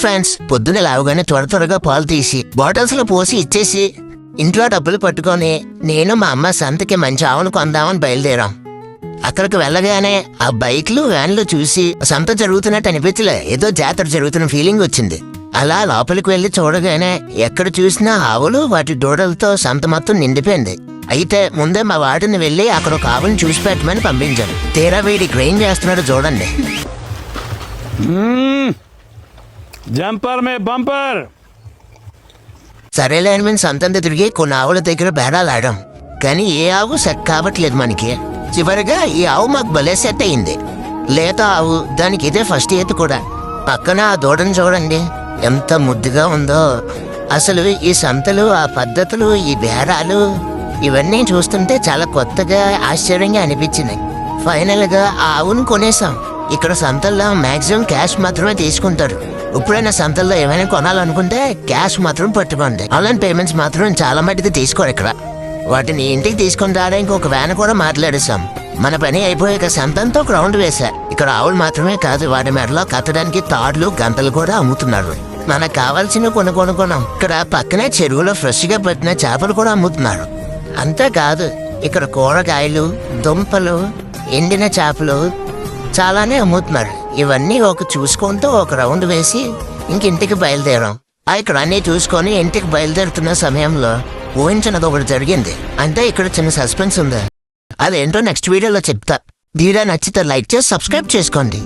Friends పొద్దున లేవగానే త్వరగా పాలు తీసి బాటిల్స్ లో పోసి ఇచ్చేసి ఇంట్లో డబ్బులు పట్టుకొని నేను మా అమ్మ సంతకి మంచి ఆవును కొందామని బయలుదేరాం. అక్కడికి వెళ్ళగానే ఆ బైక్లు వ్యాన్లు చూసి సంత జరుగుతున్నట్టు అనిపించలే, ఏదో జాతర జరుగుతున్న ఫీలింగ్ వచ్చింది. అలా లోపలికి వెళ్లి చూడగానే ఎక్కడ చూసినా ఆవులు వాటి దూడలతో సంత మొత్తం నిండిపోయింది. అయితే ముందే మా వాటిని వెళ్లి అక్కడ ఒక ఆవుని చూసి పెట్టమని పంపించాను. తీరా వీడి గ్రైండ్ చేస్తున్నాడు చూడండి. జంపర్ మే బంపర్. సరేలే అని మేము సంతంత తిరిగి కొన్ని ఆవుల దగ్గర బేరాలాడాం, కానీ ఏ ఆవు సెట్ కావట్లేదు మనకి. చివరిగా ఈ ఆవు మాకు భలే సెట్ అయింది. లేత ఆవు, దానికి ఇదే ఫస్ట్ ఈత కూడా. పక్కన ఆ దూడను చూడండి ఎంత ముద్దుగా ఉందో. అసలు ఈ సంతలు, ఆ పద్ధతులు, ఈ బేరాలు ఇవన్నీ చూస్తుంటే చాలా కొత్తగా ఆశ్చర్యంగా అనిపించినాయి. ఫైనల్ గా ఆ ఆవును కొనేసాం. ఇక్కడ సంతల్లో మాక్సిమం క్యాష్ మాత్రమే తీసుకుంటారు. ఎప్పుడైనా సంతల్లో ఏమైనా కొనాలనుకుంటే క్యాష్ మాత్రం పట్టుకోండి. ఆన్లైన్ పేమెంట్స్ మాత్రం చాలా మటుకు తీసుకోరు ఇక్కడ. వాటిని ఇంటికి తీసుకుని రావడానికి ఒక వ్యాన్ కూడా మాట్లాడేశాం. మన పని అయిపోయాక సంతంతో ఒక రౌండ్ వేశా. ఇక్కడ ఆవులు మాత్రమే కాదు, వాటి మెడలో కట్టడానికి తాడ్లు, గంటలు కూడా అమ్ముతున్నారు. మనకు కావాల్సినవి కొనుక్కొనుకున్నాం. ఇక్కడ పక్కనే చెరువులో ఫ్రెష్ గా పట్టిన చేపలు కూడా అమ్ముతున్నారు. అంతేకాదు ఇక్కడ కూరగాయలు, దుంపలు, ఎండిన చేపలు చాలానే అమ్ముతున్నారు. ఇవన్నీ చూసుకుంటూ ఒక రౌండ్ వేసి ఇంటికి బయలుదేరాం. ఇక్కడ అన్నీ చూసుకొని ఇంటికి బయలుదేరుతున్న సమయంలో ఊహించినది ఒకటి జరిగింది. అంటే ఇక్కడ చిన్న సస్పెన్స్ ఉంది. అదేంటో నెక్స్ట్ వీడియోలో చెప్తా. వీడియో నచ్చితే లైక్ చేసి సబ్స్క్రైబ్ చేసుకోండి.